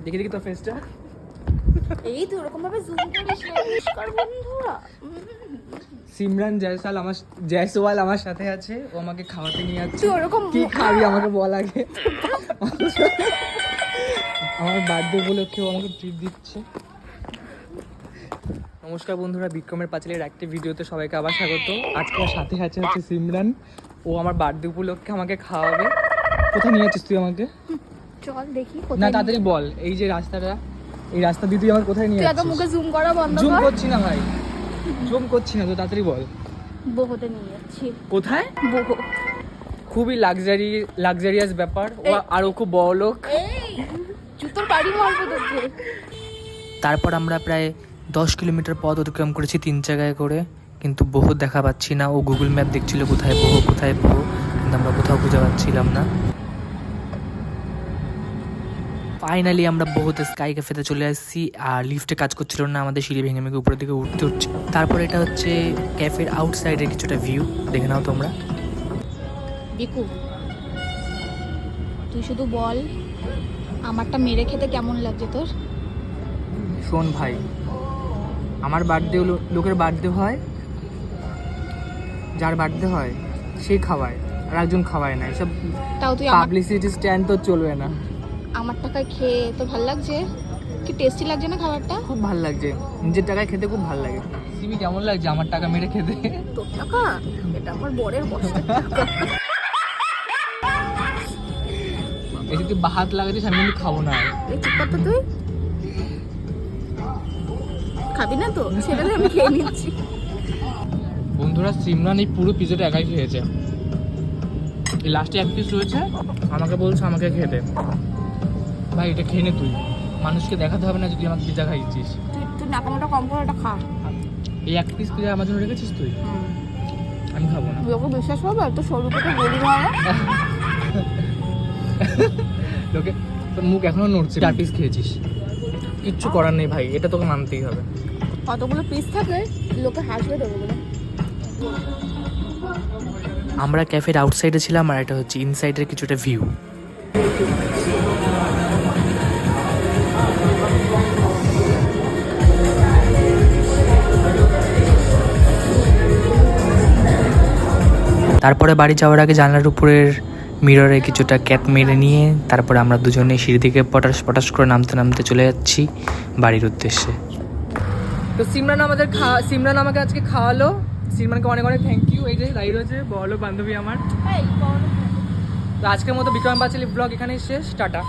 দেখি দেখি তোর ফেসটা। এই তো এরকম ভাবে জুম করিস নমস্কার বন্ধুরা। সিমরান জয়সওয়াল আমার সাথে আছে, ও আমাকে খাওয়াতে নিয়ে যাচ্ছে। তুই ওরকম কি খাবি আমাকে বল আগে। আমার বার্থডে উপলক্ষে ও আমাকে ট্রিট দিচ্ছে। নমস্কার বন্ধুরা, বিক্রমের পাঁচালের একটি ভিডিওতে সবাইকে আবার স্বাগত। আজকে আমার সাথে আছে সিমরান, ও আমার বার্থডে উপলক্ষে আমাকে খাওয়াবে। কোথায় নিয়ে যাচ্ছিস তুই আমাকে? চল দেখি না কোথায়। তাড়াতাড়ি বল, এই যে রাস্তাটা, এই রাস্তা দিয়ে তুই আমার কোথায় নিয়ে তুই এত যাচ্ছিস? মুখে জুম করা বন্ধ জুম কর। করছি না ভাই, জুম করছি না, তো তাড়াতাড়ি বল বহুতে নিয়ে যাচ্ছি। কোথায়। বহু খুবই লাক্সারিয়াস ব্যাপার, ও আরো খুব বড় লোক। এই জুতোর বাড়ি মারবো তোকে। তারপর আমরা প্রায় 10 কিলোমিটার পথ অতিক্রম করেছি 3 জায়গায় করে, কিন্তু বহু দেখা পাচ্ছি না। ও গুগল ম্যাপ দেখছিল কোথায় বহু, কিন্তু আমরা কোথাও খুঁজে পাচ্ছিলাম না। ফাইনালি আমরা বহুত স্কাই ক্যাফেতে চলে আসছি, আর লিফটে কাজ করছিল না, আমাদের সিঁড়ি ভেঙে ভেঙে উপরের দিকে উঠতে হচ্ছে। তারপর এটা হচ্ছে ক্যাফের আউটসাইডের কিছুটা ভিউ, দেখে নাও তোমরা। বিকু তুই শুধু বল আমারটা মেরে খেতে কেমন লাগছে তোর? শোন ভাই, আমার বার্থডে লোকের বার্থডে হয়, যার বার্থডে হয় সেই খাওয়ায়, আর একজন খাওয়ায় না। এসব তাও তুই পাবলিসিটি স্ট্যান্ড তো চলবে না। আমার টাকায় খেয়ে তো ভালো লাগছে? কি টেস্টি লাগছে না খাবারটা? খুব ভালো লাগছে, নিজের টাকায় খেতে খুব ভালো লাগে। সিমি কেমন লাগছে আমার টাকা মেরে খেতে? তোর টাকা? এটা আমার বরের কষ্টের টাকা। এই যে তুই বাহাত লাগাচ্ছিস, আমি কিন্তু খাবো না। এই চুপ কর তো তুই। খাবি না তো? ছেড়ে দে, আমি খেয়ে নিচ্ছি। বন্ধুরা, সিমরান এই পুরো পিজাটা একাই খেয়েছে। এই লাস্টে এক পিস রয়েছে, আমাকে বলছে আমাকে খেতে। ভাই এটা খেয়ে নে তুই, মানুষকে দেখাতে হবে না যদি আমাকে পিজা খাইছিস। তুই নাকামোটা কম করে এটা খা। এই এক পিস পিজা আমার জন্য রেখেছিস তুই? আমি খাবো না। লোকে বিশ্বাস করবে তো সরু পেটে গলি ধরে? লোকে তোর মুখ এখনো নড়ছে, 4 পিস খেয়েছিস। কিচ্ছু করার নেই ভাই, এটা তোকে মানতেই হবে। কতগুলো পিস থাকে লোকে হাসবে দেবো বলে। আমরা ক্যাফের আউটসাইডে ছিলাম, আর এটা হচ্ছে ইনসাইডের কিছুটা ভিউ। তারপরে বাড়ি যাওয়ার আগে জানলার উপরের মিররে কিছুটা ক্যাপ মেরে নিয়ে তারপরে আমরা দুজনে সিঁড়ি থেকে পটাশ পটাশ করে নামতে নামতে চলে যাচ্ছি বাড়ির উদ্দেশ্যে। তো সিমরান আমাকে আজকে খাওয়ালো। সিমরানকে অনেক অনেক থ্যাংক ইউ। এই যে দাঁড়িয়ে রয়েছে বড় বান্ধবী আমার। তো আজকের মতো বিক্রম পাঁচালী ব্লগ এখানেই শেষ, টাটা।